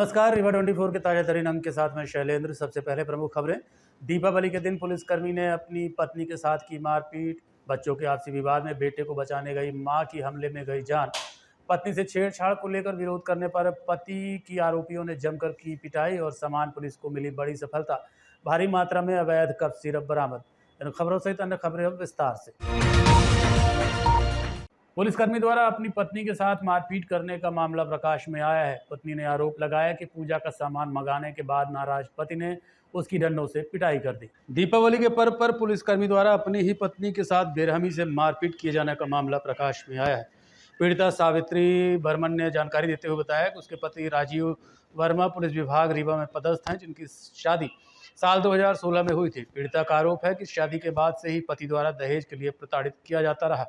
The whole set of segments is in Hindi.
नमस्कार, रिवा 24 के ताजा तरीन अंक के साथ मैं शैलेंद्र। सबसे पहले प्रमुख खबरें। दीपावली के दिन पुलिसकर्मी ने अपनी पत्नी के साथ की मारपीट। बच्चों के आपसी विवाद में बेटे को बचाने गई मां की हमले में गई जान। पत्नी से छेड़छाड़ को लेकर विरोध करने पर पति की आरोपियों ने जमकर की पिटाई और सामान पुलिस को मिली बड़ी सफलता। भारी मात्रा में अवैध कफ सिरप बरामद। इन खबरों सहित अन्य खबरें अब विस्तार से। पुलिसकर्मी द्वारा अपनी पत्नी के साथ मारपीट करने का मामला प्रकाश में आया है। पत्नी ने आरोप लगाया कि पूजा का सामान मंगाने के बाद नाराज पति ने उसकी डंडों से पिटाई कर दी। दीपावली के पर्व पर पुलिसकर्मी द्वारा अपनी ही पत्नी के साथ बेरहमी से मारपीट किए जाने का मामला प्रकाश में आया है। पीड़िता सावित्री बर्मन ने जानकारी देते हुए बताया कि उसके पति राजीव वर्मा पुलिस विभाग रीवा में पदस्थ हैं, जिनकी शादी साल 2016 में हुई थी। पीड़िता का आरोप है कि शादी के बाद से ही पति द्वारा दहेज के लिए प्रताड़ित किया जाता रहा,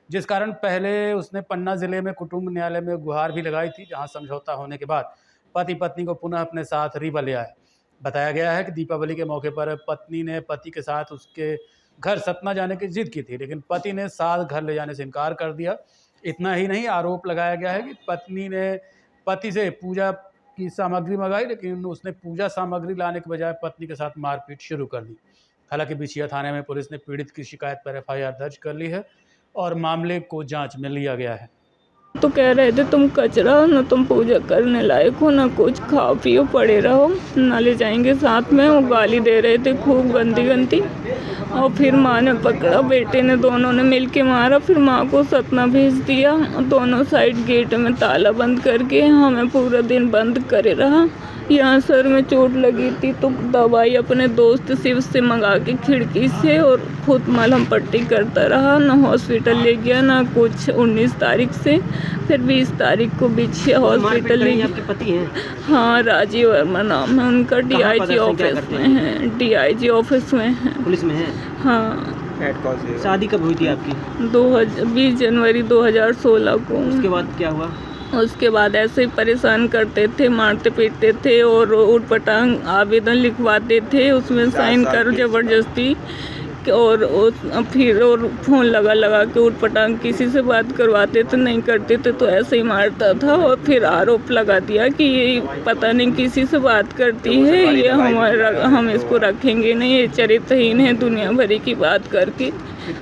जिस कारण पहले उसने पन्ना जिले में कुटुंब न्यायालय में गुहार भी लगाई थी, जहां समझौता होने के बाद पति पत्नी को पुनः अपने साथ रीवा ले आए। बताया गया है कि दीपावली के मौके पर पत्नी ने पति के साथ उसके घर सतना जाने की जिद की थी, लेकिन पति ने साथ घर ले जाने से इनकार कर दिया। इतना ही नहीं, आरोप लगाया गया है कि पत्नी ने पति से पूजा की सामग्री मंगाई, लेकिन उसने पूजा सामग्री लाने के बजाय पत्नी के साथ मारपीट शुरू कर दी। हालांकि बिछिया थाने में पुलिस ने पीड़ित की शिकायत पर FIR दर्ज कर ली है और मामले को जांच में लिया गया है। तो कह रहे थे तुम कचरा हो, न तुम पूजा करने लायक हो, न कुछ खाओ पियो पड़े रहो, न ले जाएंगे साथ में। वो गाली दे रहे थे खूब गंदी गंदी। और फिर माँ ने पकड़ा, बेटे ने, दोनों ने मिल के मारा। फिर माँ को सतना भेज दिया। दोनों साइड गेट में ताला बंद करके हमें पूरा दिन बंद करे रहा। यहाँ सर में चोट लगी थी तो दवाई अपने दोस्त शिव से मंगा के खिड़की से और खुद मलहम पट्टी करता रहा। ना हॉस्पिटल ले गया ना कुछ। 19 तारीख से फिर 20 तारीख को बिछिया हॉस्पिटल ले गया। आपके पति हैं? हाँ, राजीव वर्मा नाम है उनका। DIG ऑफिस में है। DIG ऑफिस में है, पुलिस में है। हाँ। शादी कब हुई थी आपकी? 20 जनवरी 2016 को। उसके बाद क्या हुआ? उसके बाद ऐसे ही परेशान करते थे, मारते पीटते थे और उठपटांग आवेदन लिखवाते थे, उसमें साइन कर जबरदस्ती। और फिर और फ़ोन लगा के उठपटांग किसी से बात करवाते थे, नहीं करते थे तो ऐसे ही मारता था। और फिर आरोप लगा दिया कि ये पता नहीं किसी से बात करती है, ये हम इसको रखेंगे नहीं, ये चरित्रहीन है, दुनिया भरी की बात करके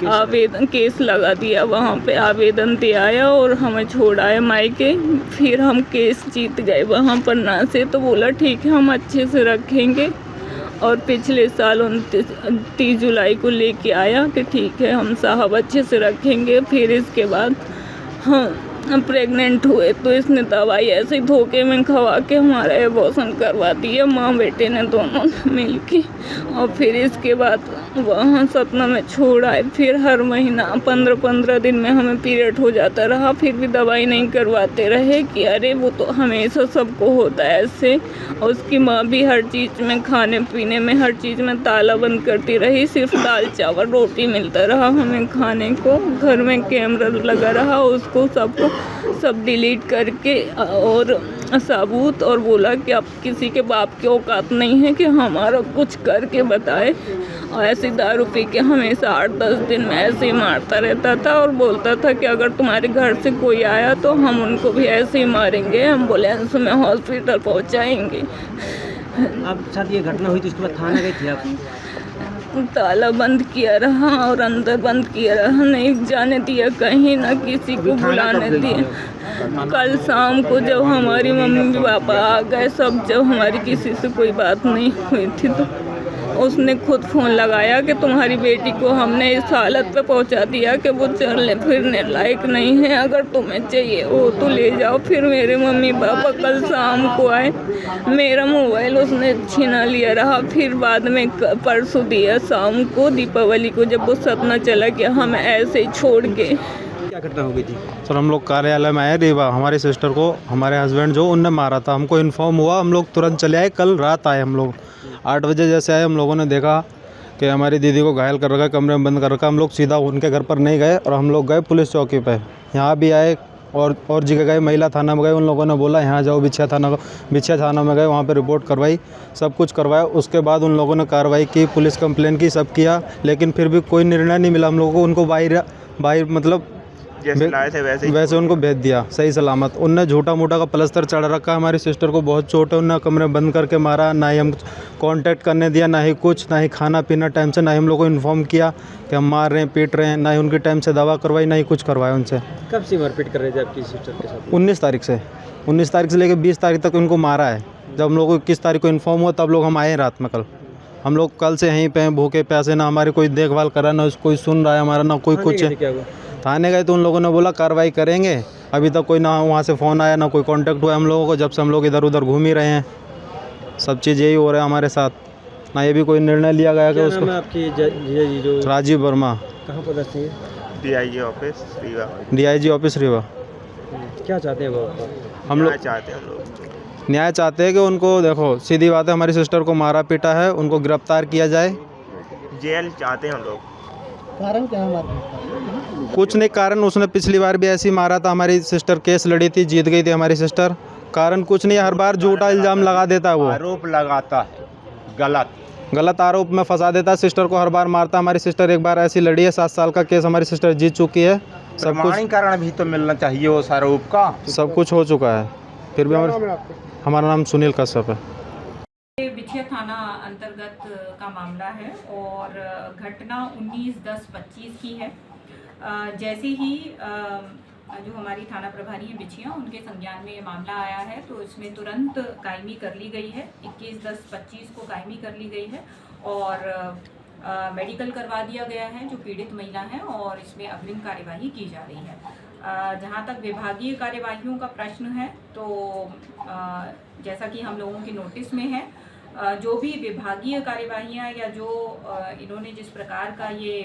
आवेदन केस लगा दिया। वहाँ पे आवेदन दे आया और हमें छोड़ाया मायके। फिर हम केस जीत गए वहाँ पन्ना से, तो बोला ठीक है हम अच्छे से रखेंगे। और पिछले साल 29 जुलाई को लेके आया कि ठीक है हम साहब अच्छे से रखेंगे। फिर इसके बाद हम प्रेग्नेंट हुए तो इसने दवाई ऐसे ही धोखे में खवा के हमारा एबॉर्शन करवा दिया, माँ बेटे ने दोनों मिल के। और फिर इसके बाद वहाँ सतना में छोड़ आए। फिर हर महीना 15-15 दिन में हमें पीरियड हो जाता रहा, फिर भी दवाई नहीं करवाते रहे कि अरे वो तो हमेशा सबको होता है ऐसे। और उसकी माँ भी हर चीज़ में, खाने पीने में, हर चीज़ में ताला बंद करती रही। सिर्फ दाल चावल रोटी मिलता रहा हमें खाने को। घर में कैमरा लगा रहा, उसको सबको सब डिलीट करके और सबूत, और बोला कि अब किसी के बाप की औकात नहीं है कि हमारा कुछ करके बताए। और ऐसे दारू पी के हमेशा 8-10 दिन में ऐसे ही मारता रहता था और बोलता था कि अगर तुम्हारे घर से कोई आया तो हम उनको भी ऐसे ही मारेंगे, एम्बुलेंस में हॉस्पिटल पहुंचाएंगे। अब साथ ये घटना हुई तो उसके बाद थाना गई थी आप? ताला बंद किया रहा और अंदर बंद किया रहा, नहीं जाने दिया कहीं, ना किसी को बुलाने दिया। कल शाम को जब हमारी मम्मी पापा आ गए सब, जब हमारी किसी से कोई बात नहीं हुई थी, तो उसने खुद फ़ोन लगाया कि तुम्हारी बेटी को हमने इस हालत पे पहुंचा दिया कि वो चलने फिरने लायक नहीं है, अगर तुम्हें चाहिए वो तो ले जाओ। फिर मेरे मम्मी पापा कल शाम को आए, मेरा मोबाइल उसने छीना लिया रहा। फिर बाद में परसों दिया शाम को, दीपावली को, जब वो सतना चला गया हमें ऐसे ही छोड़ के। क्या घटना हो गई थी? सर हम लोग कार्यालय में आए रीवा, हमारी सिस्टर को हमारे हस्बैंड जो उनने मारा था, हमको इन्फॉर्म हुआ, हम लोग तुरंत चले आए। कल रात आए हम लोग 8 बजे जैसे आए, हम लोगों ने देखा कि हमारी दीदी को घायल कर रखा है, कमरे में बंद कर रखा। हम लोग सीधा उनके घर पर नहीं गए और हम लोग गए पुलिस चौकी पे। यहाँ भी आए और जगह गए, महिला थाना में गए, उन लोगों ने बोला यहाँ जाओ बिछिया थाना में गए, वहाँ पे रिपोर्ट करवाई, सब कुछ करवाया। उसके बाद उन लोगों ने कार्रवाई की, पुलिस कंप्लेन की, सब किया, लेकिन फिर भी कोई निर्णय नहीं मिला हम लोगों को। उनको बाहर मतलब जैसे लाए थे वैसे ही वैसे उनको भेज दिया सही सलामत। उनने झूठा मूठा का प्लस्तर चढ़ रखा है, हमारी सिस्टर को बहुत चोट है, उनने कमरे बंद करके मारा, ना ही हम कांटेक्ट करने दिया, ना ही कुछ, ना ही खाना पीना टाइम से, ना ही हम लोग को इन्फॉर्म किया कि हम मार रहे हैं पीट रहे हैं, ना ही उनकी टाइम से दवा करवाई, ना ही कुछ करवाया उनसे। कब से मारपीट कर रहे थे आपकी सिस्टर के साथ? 19 तारीख से 19 तारीख से लेकर 20 तारीख तक उनको मारा है। जब हम लोग को 21 तारीख को इन्फॉर्म हुआ तब लोग हम आए रात में। कल हम लोग कल से यहीं पे हैं भूखे प्यासे, ना हमारी कोई देखभाल करा, ना कोई सुन रहा है हमारा, ना कोई कुछ है। क्या हुआ? थाने गए तो उन लोगों ने बोला कार्रवाई करेंगे, अभी तक कोई ना वहाँ से फ़ोन आया, ना कोई कांटेक्ट हुआ हम लोगों को। जब से हम लोग इधर उधर घूम ही रहे हैं, सब चीज़ यही हो रहा है हमारे साथ, ना ये भी कोई निर्णय लिया गया कि क्या उसको। नाम है आपकी जीजा जी जो? राजीव वर्मा, कहाँ पदस्थ हैं? DIG office Rewa. DIG office Rewa. क्या चाहते हैं वो आपका? हम लोग चाहते हैं हम लोग न्याय चाहते हैं कि उनको, देखो सीधी बात है, हमारी सिस्टर को मारा पीटा है, उनको गिरफ्तार किया जाए। जेल चाहते हैं हम लोग। कारण क्या है? कुछ नहीं कारण, उसने पिछली बार भी ऐसे ही मारा था, हमारी सिस्टर केस लड़ी थी, जीत गई थी हमारी सिस्टर। कारण कुछ नहीं, हर बार झूठा इल्ज़ाम लगा देता है, वो आरोप लगाता है, गलत आरोप में फंसा देता है सिस्टर को, हर बार मारता है। हमारी सिस्टर एक बार ऐसी लड़ी है, 7 साल का केस हमारी सिस्टर जीत चुकी है, सब कुछ प्रमाणीकरण भी तो मिलना चाहिए उस आरोप का। सब कुछ हो चुका है, फिर भी हमारा नाम सुनील कश्यप है। ये बिछिया थाना अंतर्गत का मामला है और घटना 19/10/25 की है। जैसे ही जो हमारी थाना प्रभारी हैं बिछिया, उनके संज्ञान में ये मामला आया है तो इसमें तुरंत कायमी कर ली गई है। 21/10/25 को कायमी कर ली गई है और मेडिकल करवा दिया गया है जो पीड़ित महिला है और इसमें अग्रिम कार्यवाही की जा रही है। जहाँ तक विभागीय कार्यवाहियों का प्रश्न है तो जैसा कि हम लोगों के नोटिस में है, जो भी विभागीय कार्यवाहियाँ या जो इन्होंने जिस प्रकार का ये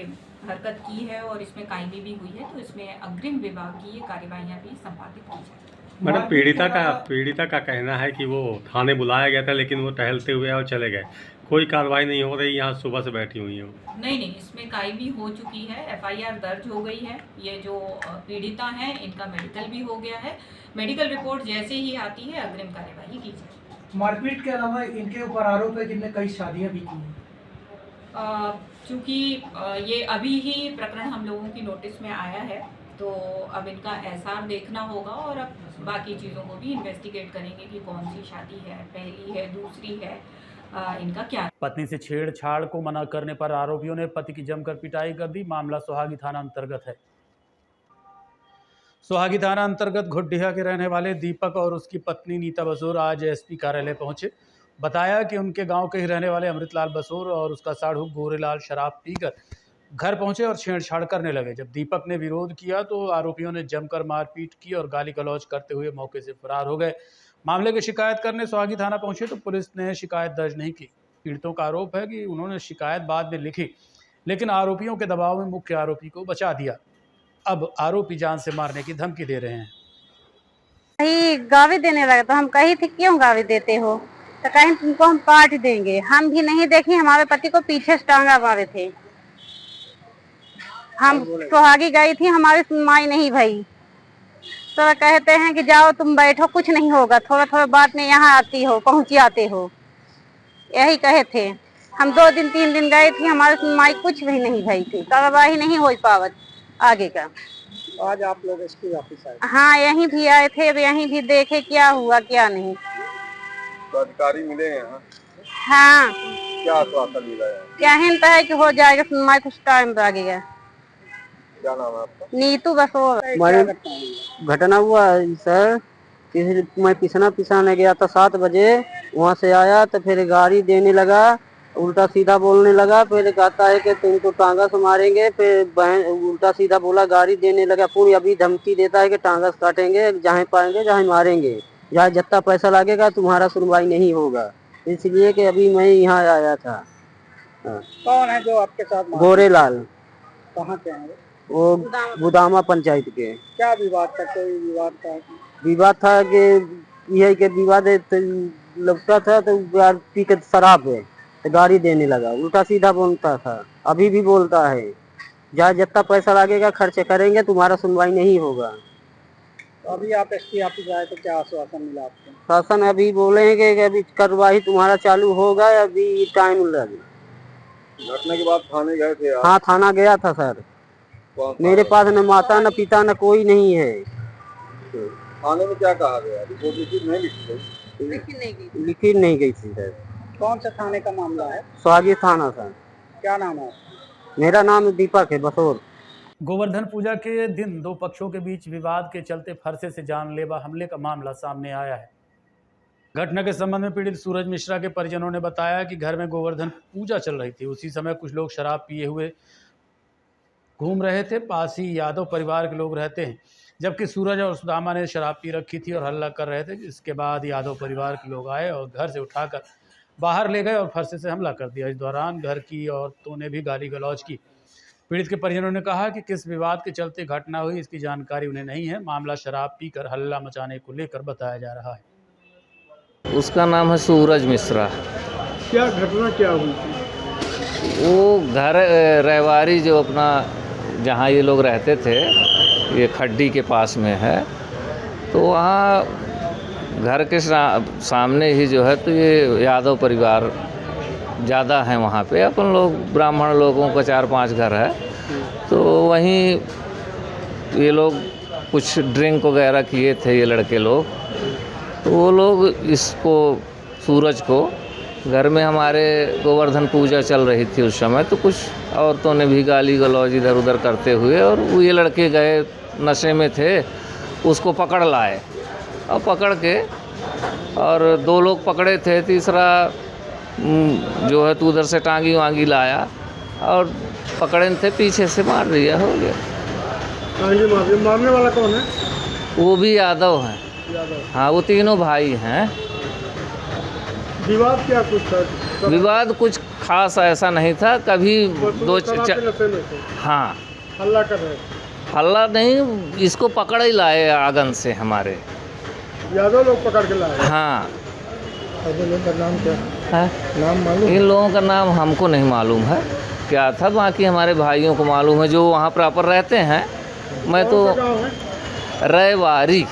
हरकत की है और इसमें कायमी भी हुई है तो इसमें अग्रिम विभागीय कार्यवाहियाँ भी संपादित की जाएंगी। मैडम पीड़िता का कहना है कि वो थाने बुलाया गया था लेकिन वो टहलते हुए और चले गए, कोई कार्रवाई नहीं हो रही, यहाँ सुबह से बैठी हुई है। नहीं, इसमें कायमी हो चुकी है, FIR दर्ज हो गई है। ये जो पीड़िता हैं इनका मेडिकल भी हो गया है, मेडिकल रिपोर्ट जैसे ही आती है अग्रिम कार्यवाही की जाएगी। मारपीट के अलावा इनके ऊपर आरोप है कि इनने कई शादियां भी की हैं। चूँकि ये अभी ही प्रकरण हम लोगों की नोटिस में आया है तो अब इनका SR देखना होगा और अब बाकी चीज़ों को भी इन्वेस्टिगेट करेंगे कि कौन सी शादी है, पहली है, दूसरी है, इनका क्या। पत्नी से छेड़छाड़ को मना करने पर आरोपियों ने पति की जमकर पिटाई कर दी। मामला सोहागी थाना अंतर्गत है। सोहागी थाना अंतर्गत घुड्डिया के रहने वाले दीपक और उसकी पत्नी नीता बसोर आज SP कार्यालय पहुंचे। बताया कि उनके गांव के ही रहने वाले अमृतलाल बसोर और उसका साढ़ू गोरेलाल शराब पीकर घर पहुंचे और छेड़छाड़ करने लगे। जब दीपक ने विरोध किया तो आरोपियों ने जमकर मारपीट की और गाली गलौज करते हुए मौके से फरार हो गए। मामले की शिकायत करने सोहागी थाना पहुंचे तो पुलिस ने शिकायत दर्ज नहीं की। पीड़ितों का आरोप है कि उन्होंने शिकायत बाद में लिखी लेकिन आरोपियों के दबाव में मुख्य आरोपी को बचा दिया। अब आरोपी जान से मारने की धमकी दे रहे हैं। कहीं गावी देने लगा तो हम कही थी क्यों गावी देते हो, तो कहीं तुमको हम काट देंगे। हम भी नहीं देखी, हमारे पति को पीछे से टांगा मारे थे। हम सोहागी गई थी, हमारी सुनवाई नहीं भई तो कहते हैं कि जाओ तुम बैठो, कुछ नहीं होगा, थोड़ा थोड़ा बात में यहाँ आती हो, पहुँच आते हो, यही कहे थे। हम 2 दिन 3 दिन गए थे, हमारी सुनवाई कुछ भी नहीं भई थी, कार्रवाई नहीं हो पावत आगे का। आज आप लोग SP ऑफिस आए? हाँ, यहीं भी आए थे, यहीं भी देखे क्या हुआ क्या नहीं। तो अधिकारी मिले हैं यहाँ? हाँ। क्या आश्वासन मिला है? क्या हिंता है कि हो जाएगा सुनवाई, कुछ टाइम लगेगा। क्या नाम है आपका? नीतू बसोर। घटना हुआ सर, मैं पिसाने गया था 7 बजे, वहाँ से आया तो फिर गाड़ी देने लगा, उल्टा सीधा बोलने लगा, फिर कहता है कि तुमको टांगा से मारेंगे, फिर उल्टा सीधा बोला, गाड़ी देने लगा, पूरी अभी धमकी देता है कि टांगा से काटेंगे, जहाँ पाएंगे जहाँ मारेंगे, जहाँ जितना पैसा लगेगा तुम्हारा सुनवाई नहीं होगा। इसलिए कि अभी मैं यहाँ आया था। कौन है जो आपके साथ? गोरेलाल। कहाँ के हैं वो? बुदामा पंचायत के। क्या विवाद था? कोई विवाद था? विवाद था कि यही के विवाद लगता था तो पी के शराब है तो गाड़ी देने लगा, उल्टा सीधा बोलता था, अभी भी बोलता है, जहाँ जितना पैसा लगेगा खर्च करेंगे, तुम्हारा सुनवाई नहीं होगा। तो अभी आप SP ऑफिस आए तो क्या आश्वासन मिला आपको? शासन अभी बोलेंगे कि अभी कार्रवाई तुम्हारा चालू होगा, अभी टाइम लगे। घटना के बाद थाने गए थे आप? हाँ, थाना गया था सर। मेरे पास न माता न पिता न कोई नहीं है। थाने में क्या कहा गया? रिपोर्ट लिखी नहीं लिखी गई? लिखी नहीं गई थी सर। कौन सा थाने का मामला है? स्वागी थाना सर। क्या नाम है? मेरा नाम दीपक है, बसोर। गोवर्धन पूजा के दिन दो पक्षों के बीच विवाद के चलते फरसे से जानलेवा हमले का मामला सामने आया है। घटना के संबंध में पीड़ित सूरज मिश्रा के परिजनों ने बताया कि घर में गोवर्धन पूजा चल रही थी। उसी समय कुछ लोग शराब पिए हुए घूम रहे थे। पास ही यादव परिवार के लोग रहते हैं, जबकि सूरज और सुदामा ने शराब पी रखी थी और हल्ला कर रहे थे। इसके बाद यादव परिवार के लोग आए और घर से उठाकर बाहर ले गए और फरसे से हमला कर दिया। इस दौरान घर की औरतों ने भी गाली गलौज की। पीड़ित के परिजनों ने कहा कि किस विवाद के चलते घटना हुई इसकी जानकारी उन्हें नहीं है। मामला शराब पीकर हल्ला मचाने को लेकर बताया जा रहा है। उसका नाम है सूरज मिश्रा। क्या घटना क्या हुई थी? वो घर रहवारी जो अपना जहाँ ये लोग रहते थे, ये खड्डी के पास में है, तो वहाँ घर के सामने ही जो है तो ये यादव परिवार ज़्यादा हैं वहाँ पे। अपन लोग ब्राह्मण लोगों का 4-5 घर है, तो वहीं ये लोग कुछ ड्रिंक वगैरह किए थे ये लड़के लोग। तो वो लोग इसको सूरज को घर में हमारे गोवर्धन पूजा चल रही थी उस समय, तो कुछ औरतों ने भी गाली गलौज इधर उधर करते हुए, और वो ये लड़के गए नशे में थे, उसको पकड़ लाए और पकड़ के, और 2 लोग पकड़े थे, तीसरा जो है तो उधर से टांगी वांगी लाया और पकड़े थे, पीछे से मार दिया, हो गया। मारने वाला कौन है? वो भी यादव हैं। हाँ, वो तीनों भाई हैं। विवाद क्या कुछ था? विवाद कुछ खास ऐसा नहीं था, कभी 2 हाँ, हल्ला कर रहे? हल्ला नहीं, इसको पकड़ ही लाए आंगन से हमारे यादव लोग पकड़ के लाए? हाँ। लोगों का नाम क्या है? नाम मालूम? इन लोगों का नाम हमको नहीं मालूम है क्या था, बाकी हमारे भाइयों को मालूम है जो वहाँ प्रॉपर रहते हैं। मैं तो रहवारी,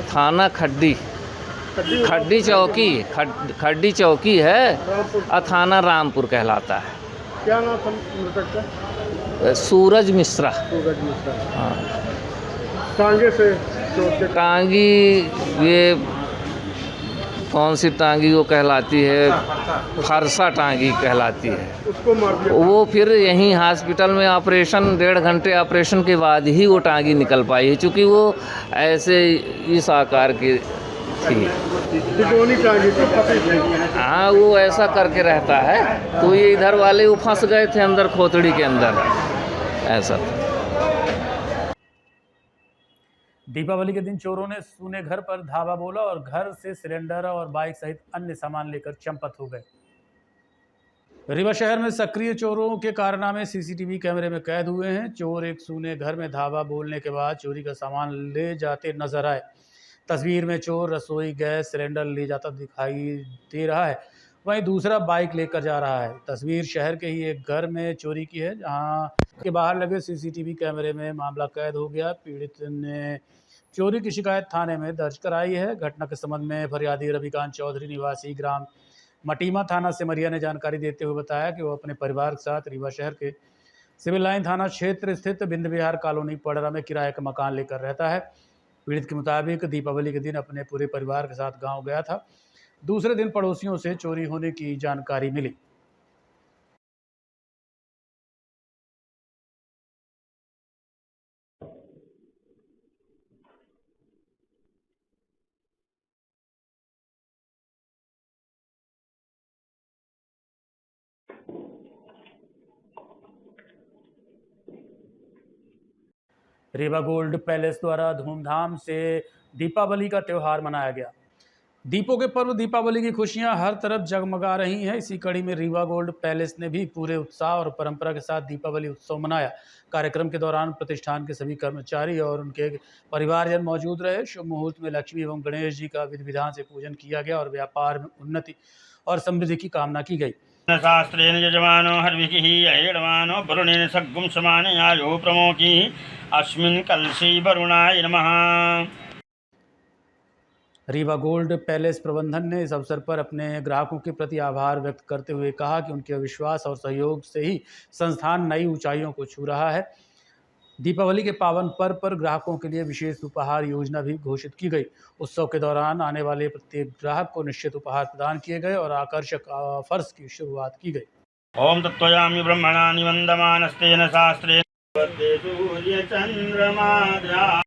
थाना खड्डी, खड्डी चौकी, खड्डी चौकी है और थाना रामपुर कहलाता है। क्या नाम था मृतक का? सूरज मिश्रा। सूरज मिश्रा। हाँ। टांगे से टांगी, ये कौन सी टांगी वो कहलाती है, फरसा टांगी कहलाती है। उसको मार दिया? वो फिर यहीं हॉस्पिटल में ऑपरेशन, 1.5 घंटे ऑपरेशन के बाद ही वो टांगी निकल पाई है, क्योंकि वो ऐसे इस आकार की थी। हाँ, वो ऐसा करके रहता है, तो ये इधर वाले वो फंस गए थे अंदर खोतड़ी के अंदर, ऐसा। दीपावली के दिन चोरों ने सूने घर पर धावा बोला और घर से सिलेंडर और बाइक सहित अन्य सामान लेकर चंपत हो गए। रीवा शहर में सक्रिय चोरों के कारनामे सीसीटीवी कैमरे में कैद हुए हैं। चोर एक सूने घर में धावा बोलने के बाद चोरी का सामान ले जाते नजर आए। तस्वीर में चोर रसोई गैस सिलेंडर ले जाता दिखाई दे रहा है, वहीं दूसरा बाइक लेकर जा रहा है। तस्वीर शहर के ही एक घर में चोरी की है, जहां के बाहर लगे सीसीटीवी कैमरे में मामला कैद हो गया। पीड़ित ने चोरी की शिकायत थाने में दर्ज कराई है। घटना के संबंध में फरियादी रविकांत चौधरी निवासी ग्राम मटीमा थाना सिमरिया ने जानकारी देते हुए बताया कि वो अपने परिवार के साथ रीवा शहर के सिविल लाइन थाना क्षेत्र स्थित बिंद विहार कॉलोनी पड़रा में किराए का मकान लेकर रहता है। पीड़ित के मुताबिक दीपावली के दिन अपने पूरे परिवार के साथ गांव गया था। दूसरे दिन पड़ोसियों से चोरी होने की जानकारी मिली। रीवा गोल्ड पैलेस द्वारा धूमधाम से दीपावली का त्यौहार मनाया गया। दीपों के पर्व दीपावली की खुशियां हर तरफ जगमगा रही हैं। इसी कड़ी में रीवा गोल्ड पैलेस ने भी पूरे उत्साह और परंपरा के साथ दीपावली उत्सव मनाया। कार्यक्रम के दौरान प्रतिष्ठान के सभी कर्मचारी और उनके परिवारजन मौजूद रहे। शुभ मुहूर्त में लक्ष्मी एवं गणेश जी का विधि विधान से पूजन किया गया और व्यापार में उन्नति और समृद्धि की कामना की गई। शास्त्रेण यजमानो हर्विकिः अहेडमानो वरुणेन सग्गुं समाने आयो प्रमोकी अस्मिन् कलशी वरुणाय नमः। रीवा गोल्ड पैलेस प्रबंधन ने इस अवसर पर अपने ग्राहकों के प्रति आभार व्यक्त करते हुए कहा कि उनके विश्वास और सहयोग से ही संस्थान नई ऊंचाइयों को छू रहा है। दीपावली के पावन पर्व पर ग्राहकों के लिए विशेष उपहार योजना भी घोषित की गई। उत्सव के दौरान आने वाले प्रत्येक ग्राहक को निश्चित उपहार प्रदान किए गए और आकर्षक ऑफर्स की शुरुआत की गई। ओम तत्त्वयामि ब्रह्मणा निवन्दमानस्तेन शास्त्रेण सूर्य चंद्रमा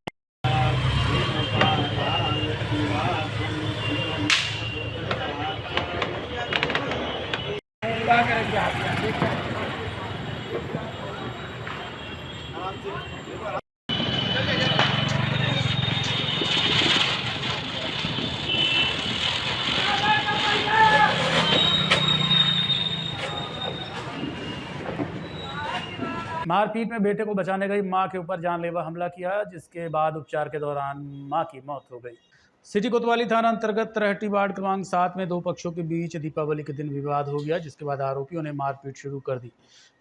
मारपीट में बेटे को बचाने गई मां के ऊपर जानलेवा हमला किया, जिसके बाद उपचार के दौरान मां की मौत हो गई। सिटी कोतवाली थाना अंतर्गत तरहटी वार्ड क्रमांक 7 में दो पक्षों के बीच दीपावली के दिन विवाद हो गया, जिसके बाद आरोपियों ने मारपीट शुरू कर दी।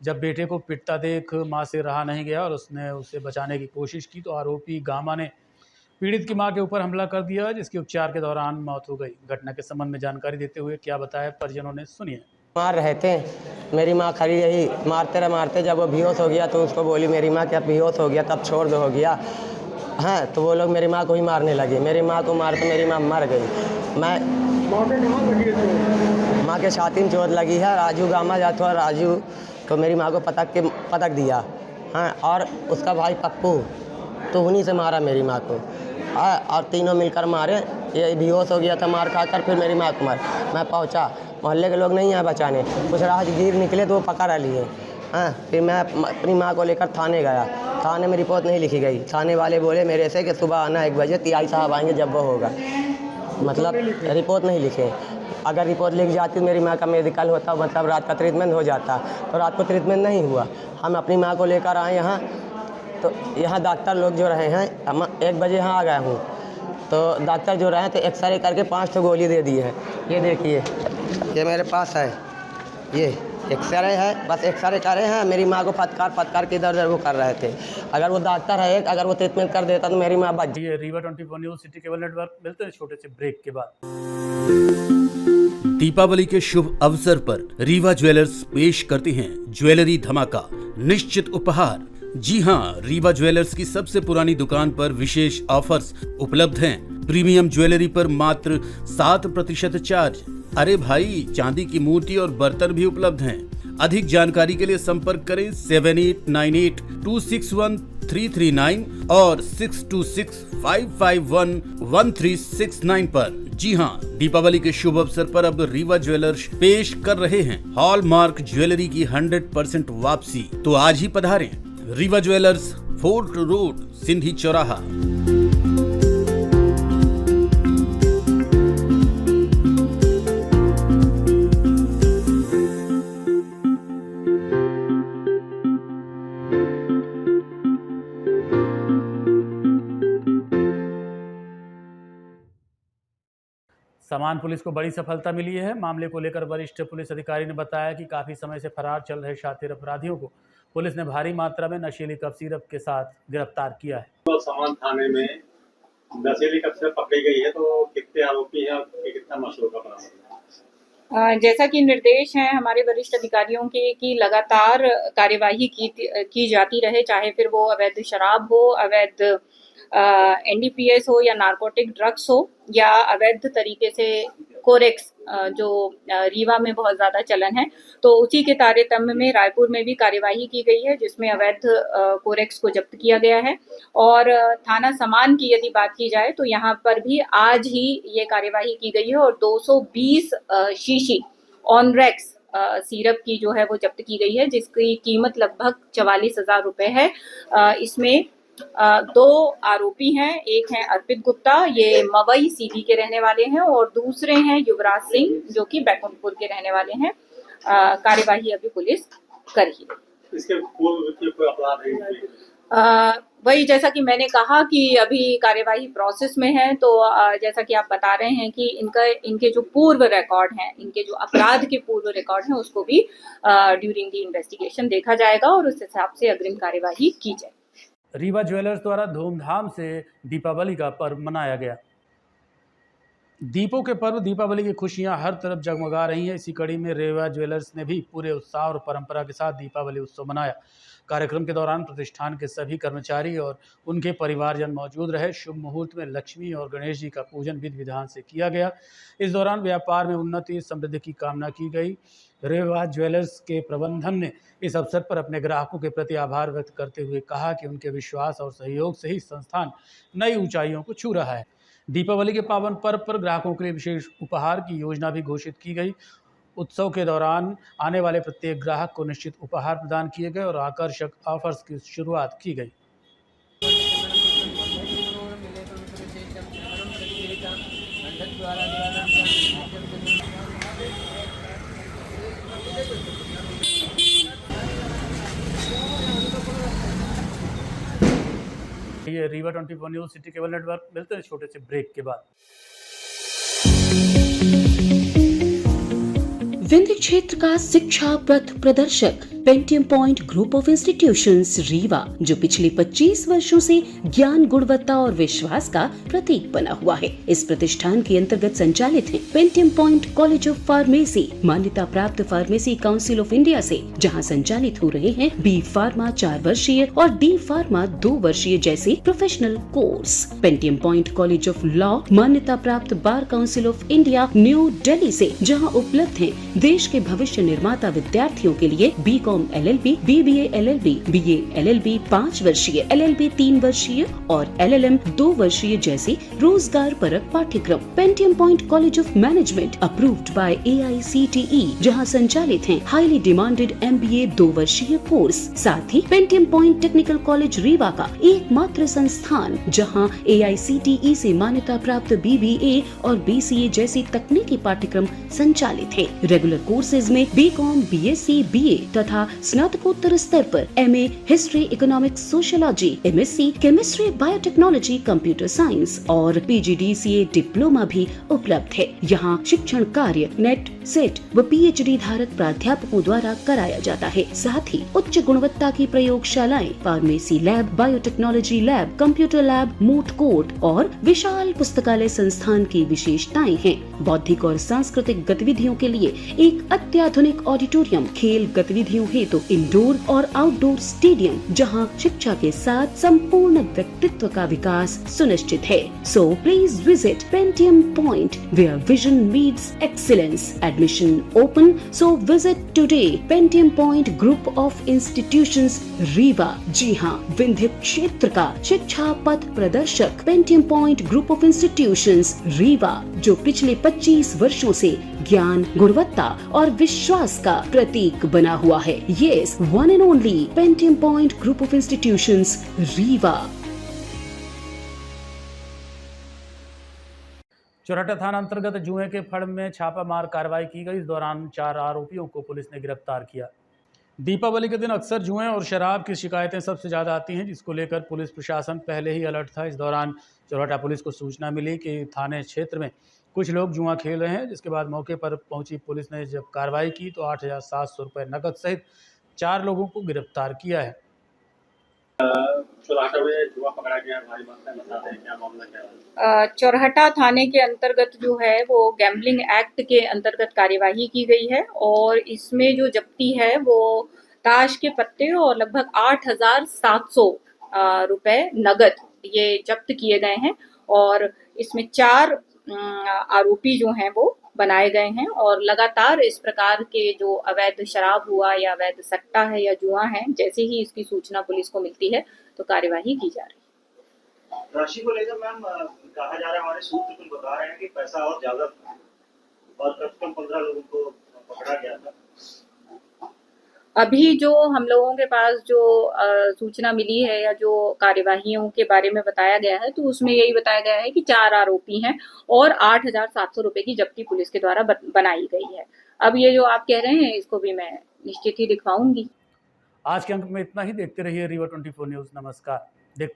जब बेटे को पिटता देख मां से रहा नहीं गया और उसने उसे बचाने की कोशिश की तो आरोपी गामा ने पीड़ित की मां के ऊपर हमला कर दिया, जिसकी उपचार के दौरान मौत हो गई। घटना के संबंध में जानकारी देते हुए क्या बताया परिजनों ने, सुनिए। मार रहे थे, मेरी माँ खड़ी रही, मारते जब वो बेहोश हो गया तो उसको बोली मेरी माँ क्या बेहोश हो गया तब छोड़ दो हो गया। हाँ, तो वो लोग मेरी माँ को ही मारने लगे, मेरी माँ को मारते मेरी माँ मर गई। मैं माँ के छाती में चोट लगी है, राजू गामा जाता है, राजू तो मेरी माँ को पटक दिया। हाँ, और उसका भाई पप्पू तो उन्हीं से मारा मेरी माँ को। हाँ, और तीनों मिलकर मारे, ये बेहोश हो गया था मार खाकर, फिर मेरी माँ को मार। मैं पहुँचा, मोहल्ले के लोग नहीं आए बचाने, कुछ राहगीर निकले तो वो पकड़ लिए। हाँ, फिर मैं अपनी माँ को लेकर थाने गया, थाने में रिपोर्ट नहीं लिखी गई। थाने वाले बोले मेरे से कि सुबह आना 1 बजे, टीआई साहब आएंगे जब वो होगा। मतलब रिपोर्ट नहीं लिखे, अगर रिपोर्ट लिख जाती तो मेरी माँ का मेडिकल होता, मतलब रात का ट्रीटमेंट हो जाता, तो रात को ट्रीटमेंट नहीं हुआ। हम अपनी माँ को लेकर आए यहाँ, तो यहाँ डॉक्टर लोग जो रहे हैं, 1 बजे यहाँ आ गया हूँ, तो डॉक्टर जो रहे तो एक्सरे करके 5 गोली दे दी है। ये देखिए, ये मेरे पास है, ये एक्सरे है, बस एक्सरे कर रहे हैं। मेरी माँ को फटकार के इधर वो कर रहे थे। अगर वो डॉक्टर है, अगर वो ट्रीटमेंट कर देता तो मेरी माँ बच। ये Rewa 24 news city cable network. मिलते हैं छोटे से ब्रेक के बाद। दीपावली के शुभ अवसर पर रीवा ज्वेलर्स पेश करते हैं ज्वेलरी धमाका, निश्चित उपहार। जी हाँ, रीवा ज्वेलर्स की सबसे पुरानी दुकान पर विशेष ऑफर्स उपलब्ध हैं। प्रीमियम ज्वेलरी पर मात्र 7% चार्ज। अरे भाई, चांदी की मूर्ति और बर्तन भी उपलब्ध हैं। अधिक जानकारी के लिए संपर्क करें 7898261339 और 6265511369 पर। जी हाँ, दीपावली के शुभ अवसर पर अब रीवा ज्वेलर्स पेश कर रहे हैं हॉलमार्क ज्वेलरी की 100% वापसी। तो आज ही पधारें Rewa jewellers, fort road, Sindhi चौराहा। समान पुलिस को बड़ी सफलता मिली है। मामले को लेकर वरिष्ठ पुलिस अधिकारी ने बताया कि काफी समय से फरार चल रहे शातिर अपराधियों को पुलिस ने भारी मात्रा में नशीली कफ सिरप के साथ गिरफ्तार किया है। तो समान थाने में नशीली कफ सिरप पकड़ी गई है, तो कितने आरोपी हैं और कितना मसलों का बरामद है? जैसा कि निर्देश हैं हमारे वरिष्ठ अधिकारियों के कि लगातार कार्यवाही की जाती रहे, चाहे फिर वो अवैध शराब हो, अवैध एनडीपीएस हो या नारकोटिक ड्रग्स हो, या अवैध तरीके से कोरेक्स जो रीवा में बहुत ज़्यादा चलन है, तो उसी के तारतम्य में रायपुर में भी कार्यवाही की गई है, जिसमें अवैध कोरेक्स को जब्त किया गया है। और थाना समान की यदि बात की जाए तो यहाँ पर भी आज ही ये कार्यवाही की गई है और 220 शीशी ऑनरेक्स सिरप की जो है वो जब्त की गई है, जिसकी कीमत लगभग 44,000 रुपये है। इसमें 2 आरोपी हैं, एक है अर्पित गुप्ता, ये मवई सीधी के रहने वाले हैं, और दूसरे हैं युवराज सिंह जो कि बैकुंठपुर के रहने वाले हैं। कार्यवाही अभी पुलिस कर रही है। इसके पूर्व कोई अपराध है? वही जैसा कि मैंने कहा कि अभी कार्यवाही प्रोसेस में है, तो जैसा कि आप बता रहे हैं कि इनके जो पूर्व रिकॉर्ड हैं, इनके जो अपराध के पूर्व रिकॉर्ड हैं, उसको भी ड्यूरिंग द इन्वेस्टिगेशन देखा जाएगा और उस हिसाब से अग्रिम कार्यवाही की जाएगी। रीवा ज्वेलर्स द्वारा धूमधाम से दीपावली का पर्व मनाया गया। दीपों के पर्व दीपावली की खुशियां हर तरफ जगमगा रही हैं। इसी कड़ी में रेवा ज्वेलर्स ने भी पूरे उत्साह और परंपरा के साथ दीपावली उत्सव मनाया। कार्यक्रम के दौरान प्रतिष्ठान के सभी कर्मचारी और उनके परिवारजन मौजूद रहे। शुभ मुहूर्त में लक्ष्मी और गणेश जी का पूजन विधि विधान से किया गया। इस दौरान व्यापार में उन्नति समृद्धि की कामना की गई। रेवा ज्वेलर्स के प्रबंधन ने इस अवसर पर अपने ग्राहकों के प्रति आभार व्यक्त करते हुए कहा कि उनके विश्वास और सहयोग से ही संस्थान नई ऊंचाइयों को छू रहा है। दीपावली के पावन पर्व पर ग्राहकों के लिए विशेष उपहार की योजना भी घोषित की गई। उत्सव के दौरान आने वाले प्रत्येक ग्राहक को निश्चित उपहार प्रदान किए गए और आकर्षक ऑफर्स की शुरुआत की गई। ये Rewa 24 news city cable network. मिलते हैं छोटे से ब्रेक के बाद। विंध्य क्षेत्र का शिक्षा पथ प्रदर्शक Pentium point group of institutions Rewa, जो पिछले 25 वर्षों से ज्ञान, गुणवत्ता और विश्वास का प्रतीक बना हुआ है। इस प्रतिष्ठान के अंतर्गत संचालित है Pentium point college of pharmacy, मान्यता प्राप्त फार्मेसी काउंसिल ऑफ इंडिया से, जहां संचालित हो रहे हैं बी फार्मा 4 वर्षीय और डी फार्मा 2 वर्षीय जैसे professional course. Pentium point college of law, मान्यता प्राप्त bar council of India new Delhi से, जहां उपलब्ध है देश के भविष्य निर्माता विद्यार्थियों के लिए BCom LLB, BBA LLB, BA LLB 5 वर्षीय, LLB 3 वर्षीय और LLM 2 वर्षीय जैसे रोजगार परक पाठ्यक्रम। Pentium point college of management approved by AICTE, जहां संचालित हैं हाईली डिमांडेड MBA 2 वर्षीय कोर्स। साथ ही Pentium point technical college Rewa का एकमात्र संस्थान जहां AICTE से मान्यता प्राप्त BBA और BCA जैसी तकनीकी पाठ्यक्रम संचालित है। रेगुलर कोर्सेज में BCom, BSc, BA तथा स्नातकोत्तर स्तर पर MA history, economics, sociology, MSc chemistry, biotechnology, computer science और PGDCA डिप्लोमा भी उपलब्ध है। यहाँ शिक्षण कार्य नेट, सेट व PhD धारक प्राध्यापकों द्वारा कराया जाता है। साथ ही उच्च गुणवत्ता की प्रयोगशालाएं, pharmacy lab, biotechnology lab, computer lab, moot court और विशाल पुस्तकालय संस्थान की विशेषताएं हैं। बौद्धिक और सांस्कृतिक गतिविधियों के लिए एक अत्याधुनिक ऑडिटोरियम, खेल गतिविधियों हेतु इंडोर और आउटडोर स्टेडियम, जहां शिक्षा के साथ संपूर्ण व्यक्तित्व का विकास सुनिश्चित है। So please visit Pentium point where vision meets excellence. Admission open, so visit today Pentium point group of institutions Rewa. जी हाँ, विंध्य क्षेत्र का शिक्षा पथ प्रदर्शक Pentium point group of institutions Rewa, जो पिछले 25 वर्षों से ज्ञान, गुणवत्ता और विश्वास का प्रतीक बना हुआ है। Yes, one and only Pentium Point Group of Institutions, Rewa. चौराटा थाना अंतर्गत जुए के फड़ में छापामार कार्रवाई की गई। इस दौरान 4 आरोपियों को पुलिस ने गिरफ्तार किया। दीपावली के दिन अक्सर जुए और शराब की शिकायतें सबसे ज़्यादा आती हैं, जिसको लेकर पुलिस प्रशासन पहले ही अलर्ट था। इस दौरान चौराटा पुलिस को सूचना मिली कि थाने क्षेत्र में कुछ लोग जुआ खेल रहे हैं, जिसके बाद मौके पर पहुंची पुलिस ने जब कार्रवाई की तो 8,700 रुपये नकद सहित 4 लोगों को गिरफ्तार किया है। चौराटा थाने के अंतर्गत जो है वो गैम्बलिंग एक्ट के अंतर्गत कार्यवाही की गई है और इसमें जो जब्ती है वो ताश के पत्ते और लगभग 8,700 रुपये नगद ये जब्त किए गए हैं और इसमें 4 आरोपी जो हैं वो बनाए गए हैं और लगातार इस प्रकार के जो अवैध शराब हुआ या अवैध सट्टा है या जुआ है, जैसे ही इसकी सूचना पुलिस को मिलती है तो कार्यवाही की जा रही है। राशि को लेकर मैम कहा जा रहा है, हमारे सूत्र कुछ बता रहे हैं कि पैसा और ज्यादा था और कम से कम 15 लोगों को पकड़ा गया था। अभी जो हम लोगों के पास जो सूचना मिली है या जो कार्यवाहियों के बारे में बताया गया है तो उसमें यही बताया गया है कि 4 आरोपी हैं और 8,700 रुपये की जब्ती पुलिस के द्वारा बनाई गई है। अब ये जो आप कह रहे हैं इसको भी मैं निश्चित ही दिखवाऊंगी। आज के अंक में इतना ही। देखते रहिए रीवा 24 न्यूज़। नमस्कार। देखते